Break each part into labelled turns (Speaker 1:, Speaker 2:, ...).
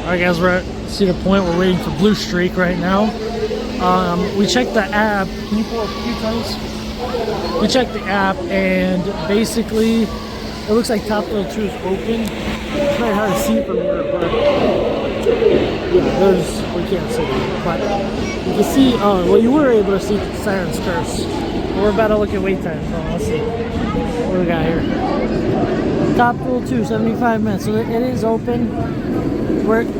Speaker 1: Alright guys, we're at Cedar Point. We're waiting for Blue Streak right now. We checked the app. Can you pull up a few times? We checked the app and basically it looks like Top Thrill 2 is open. It's very hard to see from here, but yeah, we can't see it. But you can see, well, you were able to see Siren's Curse. We're about to look at wait time, so let's see what we got here. Top Thrill 2, 75 minutes, so it is open.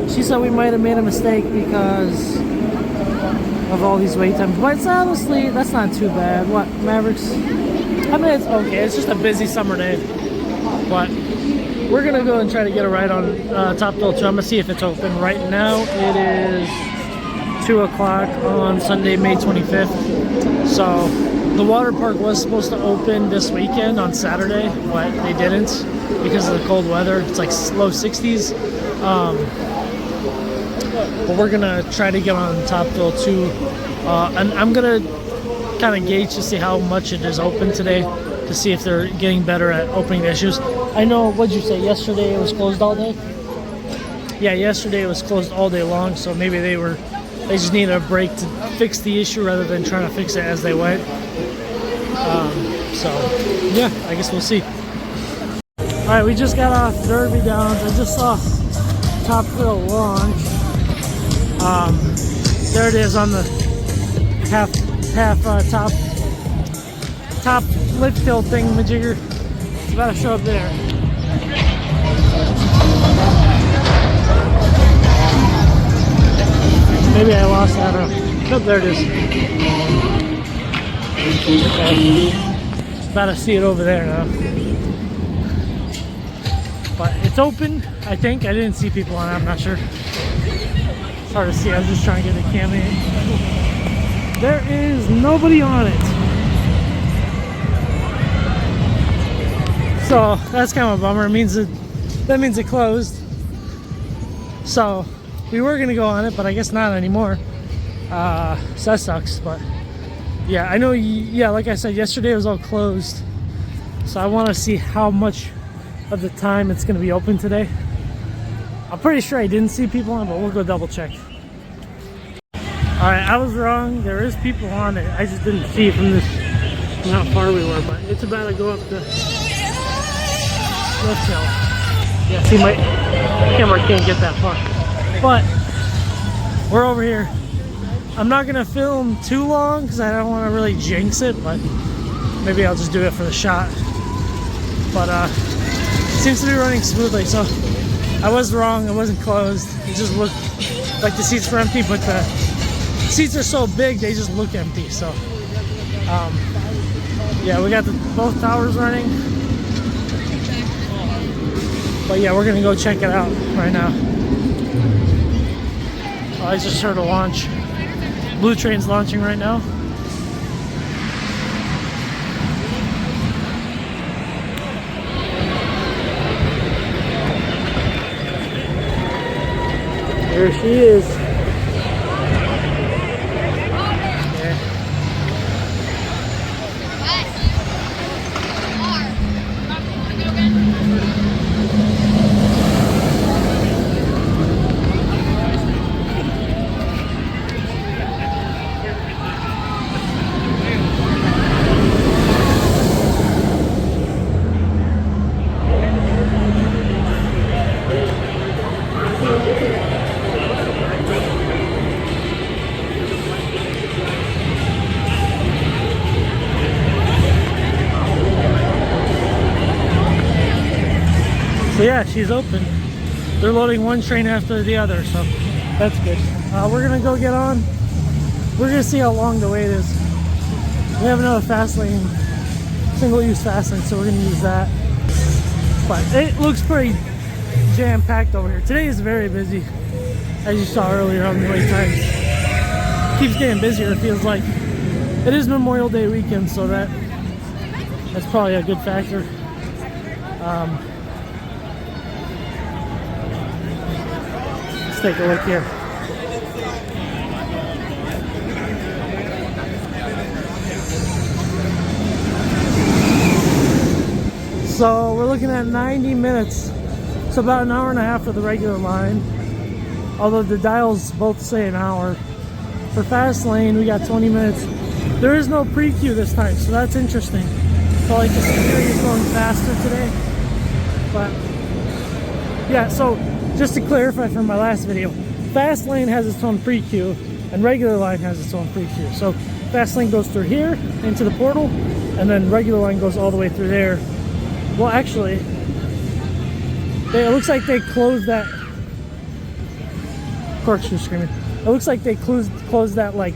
Speaker 1: She said we might have made a mistake because of all these wait times, but it's honestly, that's not too bad. What, Mavericks? I mean, it's okay. It's just a busy summer day, but we're gonna go and try to get a ride on Top Thrill 2. I'm gonna see if it's open. Right now, it is 2 o'clock on Sunday, May 25th. So the water park was supposed to open this weekend on Saturday, but they didn't because of the cold weather. It's like low 60s. But we're gonna try to get on Top Thrill 2, and I'm gonna kind of gauge to see how much it is open today, to see if they're getting better at opening the issues. I know, what'd you say, yesterday it was closed all day? Yeah, yesterday it was closed all day long, so maybe they just needed a break to fix the issue rather than trying to fix it as they went. So yeah, I guess we'll see. All right, we just got off Derby Downs. I just saw Top Thrill launch. There it is on the top lift hill thing, majigger. It's about to show up there. Maybe I lost that. Oh, there it is. Okay. About to see it over there now. But it's open, I think. I didn't see people on it, I'm not sure. It's hard to see, I'm just trying to get the camera in. There is nobody on it. So that's kind of a bummer. It means that means it closed. So we were gonna go on it, but I guess not anymore. So that sucks, but yeah, I know, yeah, like I said, yesterday it was all closed. So I want to see how much of the time it's going to be open today. I'm pretty sure I didn't see people on, but we'll go double check. Alright, I was wrong. There is people on it. I just didn't see from how far we were, but it's about to go up the left hill. Yeah, see, my camera can't get that far. But we're over here. I'm not going to film too long because I don't want to really jinx it, but maybe I'll just do it for the shot. But it seems to be running smoothly, so I was wrong. It wasn't closed. It just looked like the seats were empty, but the seats are so big they just look empty. So yeah, we got both towers running. But yeah, we're gonna go check it out right now. Oh, I just heard a launch. Blue Train's launching right now. There she is. Yeah. So yeah, she's open. They're loading one train after the other, so that's good. We're gonna go get on. We're gonna see how long the wait is. We have another fast lane, single-use fast lane, so we're gonna use that. But it looks pretty jam-packed over here. Today is very busy, as you saw earlier on the wait times. It keeps getting busier, it feels like. It is Memorial Day weekend, so that's probably a good factor. Let's take a look here. So we're looking at 90 minutes. It's about an hour and a half for the regular line. although the dials both say an hour. For fast lane, we got 20 minutes. There is no pre-queue this time, so that's interesting. So like the security is going faster today. But yeah, so just to clarify from my last video, fast lane has its own pre-queue and regular line has its own pre-queue. So fast lane goes through here into the portal, and then regular line goes all the way through there. Well, actually, it looks like they closed that. Corkscrew screaming. It looks like they closed that like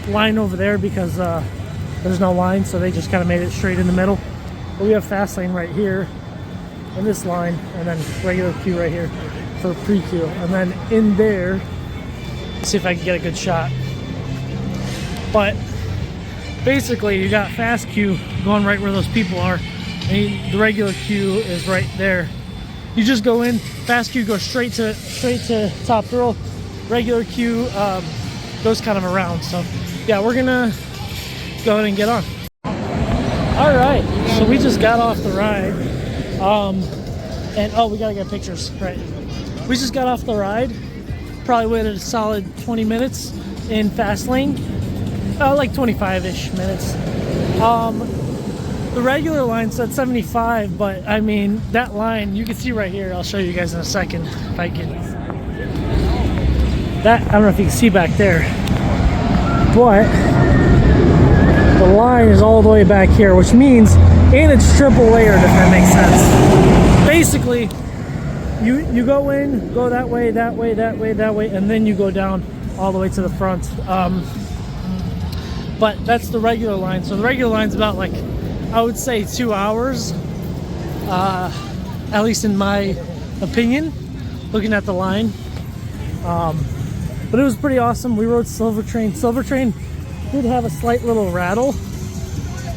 Speaker 1: line over there because there's no line, so they just kind of made it straight in the middle. But we have fast lane right here in this line, and then regular queue right here for pre-queue, and then in there, see if I can get a good shot. But basically, you got fast queue going right where those people are, and the regular queue is right there. You just go in, fast queue goes straight to top throw. Regular queue goes kind of around. So yeah, we're gonna go ahead and get on. All right, so we just got off the ride, and oh, we gotta get pictures, right? We just got off the ride. Probably waited a solid 20 minutes in fast lane, like 25-ish minutes. The regular line said 75, but I mean, that line, you can see right here, I'll show you guys in a second if I can. That, I don't know if you can see back there, but the line is all the way back here, which means, and it's triple layered, if that makes sense. Basically, you go in, go that way, that way, that way, that way, and then you go down all the way to the front. But that's the regular line. So the regular line's about like, I would say 2 hours, at least in my opinion, looking at the line. But it was pretty awesome. We rode Silver Train. Silver Train did have a slight little rattle,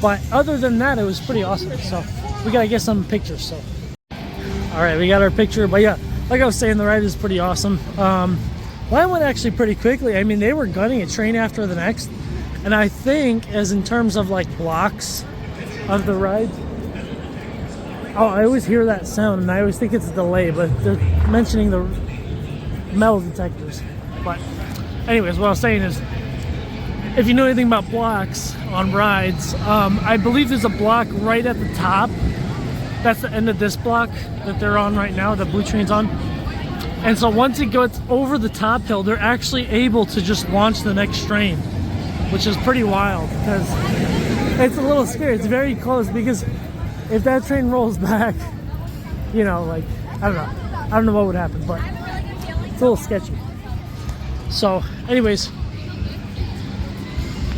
Speaker 1: but other than that, it was pretty awesome. So we gotta get some pictures. So, all right, we got our picture. But yeah, like I was saying, the ride is pretty awesome. Line went actually pretty quickly. I mean, they were gunning a train after the next, and I think as in terms of like blocks of the ride. Oh, I always hear that sound, and I always think it's a delay, but they're mentioning the metal detectors. But anyways, what I was saying is, if you know anything about blocks on rides, I believe there's a block right at the top. That's the end of this block that they're on right now, the blue train's on. And so once it gets over the top hill, they're actually able to just launch the next train, which is pretty wild because it's a little scary. It's very close, because if that train rolls back, you know, like, I don't know what would happen, but it's a little sketchy. So anyways,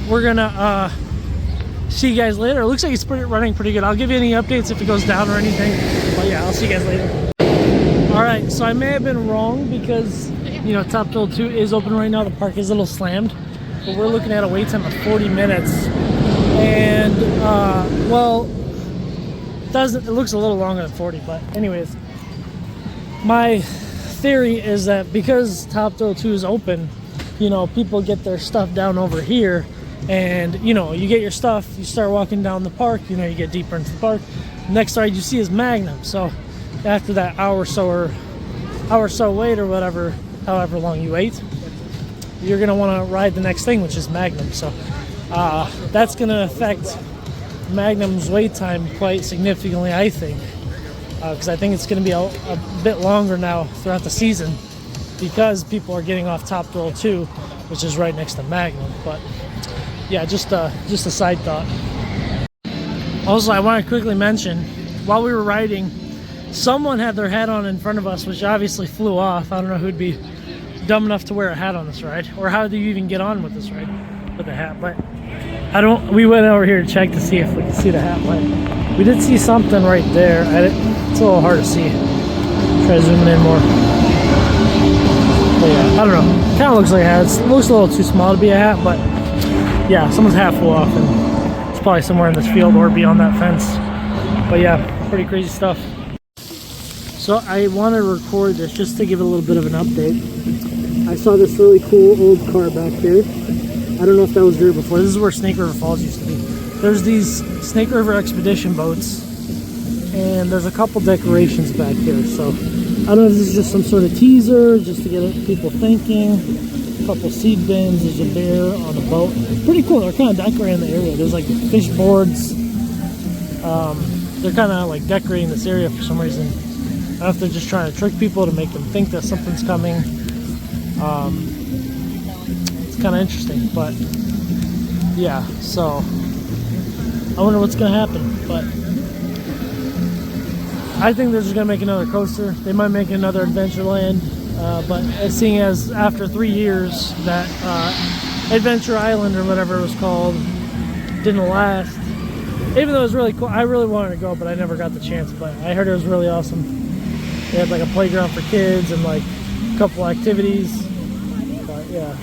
Speaker 1: we're gonna see you guys later. It looks like it's running pretty good. I'll give you any updates if it goes down or anything, but yeah, I'll see you guys later. All right, so I may have been wrong, because you know, Top Thrill 2 is open right now. The park is a little slammed, but we're looking at a wait time of 40 minutes. And well, it looks a little longer than 40, but anyways, my theory is that because Top Thrill 2 is open, you know, people get their stuff down over here, and you know, you get your stuff, you start walking down the park, you know, you get deeper into the park. Next ride you see is Magnum. So after that hour or so wait, or whatever, however long you wait, you're gonna want to ride the next thing, which is Magnum. So that's gonna affect Magnum's wait time quite significantly, I think, because I think it's gonna be a bit longer now throughout the season, because people are getting off Top Thrill 2, which is right next to Magnum. But yeah, just a side thought. Also, I want to quickly mention, while we were riding, someone had their hat on in front of us, which obviously flew off. I don't know who'd be dumb enough to wear a hat on this ride, or how do you even get on with this ride with a hat. But we went over here to check to see if we could see the hat, but we did see something right there. It's a little hard to see. Try zooming in more. But yeah, I don't know. Kind of looks like a hat. It looks a little too small to be a hat, but yeah, someone's hat flew off, and it's probably somewhere in this field or beyond that fence. But yeah, pretty crazy stuff. So I want to record this just to give a little bit of an update. I saw this really cool old car back there. I don't know if that was there before. This is where Snake River Falls used to be. There's these Snake River expedition boats, and there's a couple decorations back here. So I don't know if this is just some sort of teaser, just to get people thinking. A couple seed bins, there's a bear on a boat. Pretty cool, they're kind of decorating the area. There's like fish boards. They're kind of like decorating this area for some reason. I don't know if they're just trying to trick people to make them think that something's coming. It's kind of interesting, but yeah, so I wonder what's going to happen, but I think they're just going to make another coaster. They might make another Adventureland, but seeing as after 3 years that Adventure Island or whatever it was called didn't last, even though it was really cool, I really wanted to go, but I never got the chance, but I heard it was really awesome. They had like a playground for kids and like a couple activities, but yeah.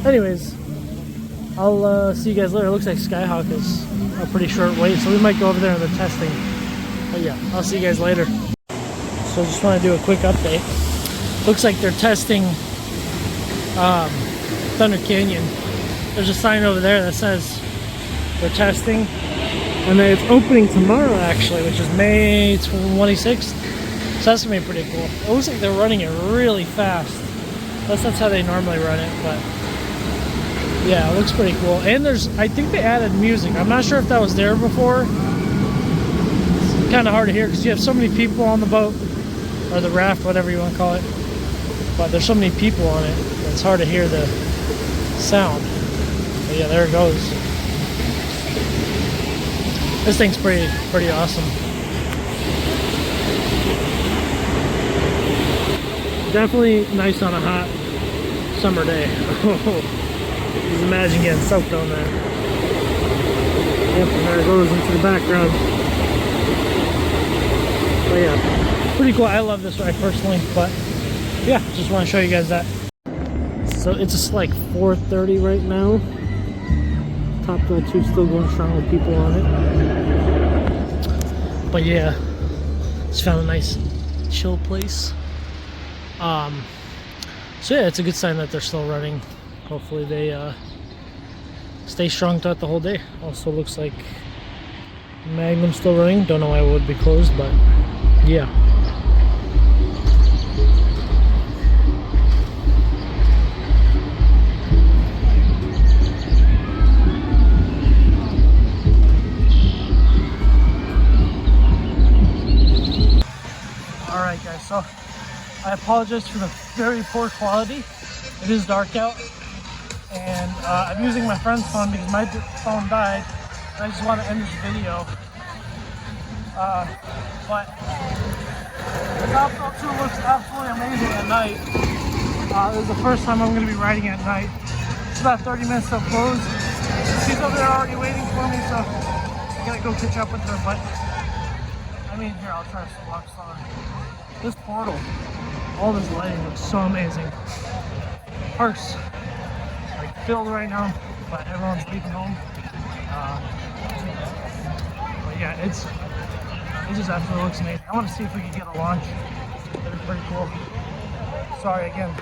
Speaker 1: Anyways, I'll see you guys later. It looks like Skyhawk is a pretty short wait, so we might go over there in the testing. But yeah, I'll see you guys later. So just want to do a quick update. Looks like they're testing Thunder Canyon. There's a sign over there that says they're testing. And then it's opening tomorrow actually, which is May 26th. So that's gonna be pretty cool. It looks like they're running it really fast. That's how they normally run it, but yeah, it looks pretty cool. And I think they added music. I'm not sure if that was there before. It's kind of hard to hear because you have so many people on the boat, or the raft, whatever you want to call it. But there's so many people on it, it's hard to hear the sound. But yeah, there it goes. This thing's pretty awesome. Definitely nice on a hot summer day. Just imagine getting soaked on that. Yep, and there it goes into the background. But yeah, pretty cool. I love this ride personally, but yeah, just want to show you guys that. So it's just like 4:30 right now. Top Thrill 2 still going strong with people on it. But yeah, just found a nice chill place. So yeah, it's a good sign that they're still running. Hopefully they stay strong throughout the whole day. Also looks like Magnum's still running. Don't know why it would be closed, but yeah. Alright guys, so I apologize for the very poor quality. It is dark out, and I'm using my friend's phone because my phone died, and I just want to end this video. But the Top Thrill 2 looks absolutely amazing at night. This is the first time I'm going to be riding at night. It's about 30 minutes till close. She's over there already waiting for me, so I'm going to go catch up with her. But I mean, here, I'll try to walk slower. This portal, all this lighting looks so amazing. Park's like filled right now, but everyone's leaving home. But yeah, it just absolutely looks amazing. I want to see if we can get a launch. That'd be pretty cool. Sorry again.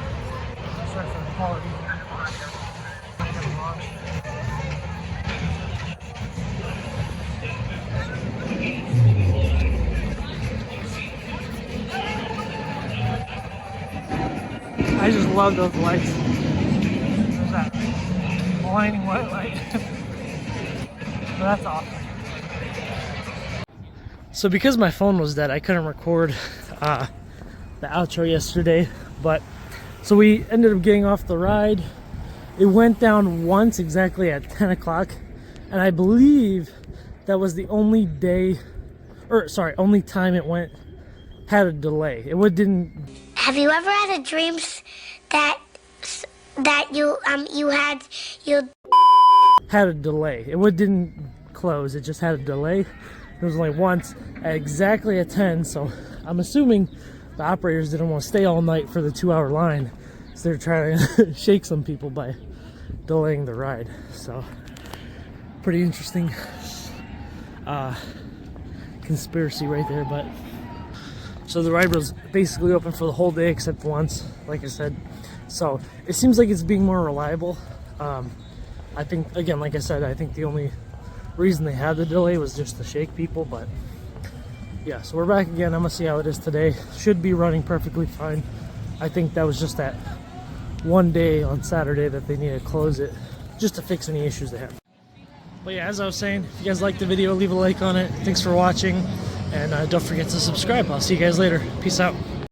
Speaker 1: Sorry for the quality. Get a launch. I just love those lights. There's that blinding white light. So that's awesome. So because my phone was dead, I couldn't record the outro yesterday. But so we ended up getting off the ride. It went down once exactly at 10 o'clock. And I believe that was the only day, or sorry, only time it had a delay. It didn't.
Speaker 2: Have you ever had a dream that you
Speaker 1: had a delay? It didn't close. It just had a delay. It was only once at exactly at 10. So I'm assuming the operators didn't want to stay all night for the 2-hour line, so they're trying to shake some people by delaying the ride. So pretty interesting conspiracy right there. But so the ride was basically open for the whole day except once, like I said. So it seems like it's being more reliable. I think, again, like I said, I think the only reason they had the delay was just to shake people. But yeah, so we're back again. I'm gonna see how it is today. Should be running perfectly fine. I think that was just that one day on Saturday that they need to close it just to fix any issues they have. But yeah, as I was saying, if you guys liked the video, leave a like on it. Thanks for watching, and don't forget to subscribe. I'll see you guys later. Peace out.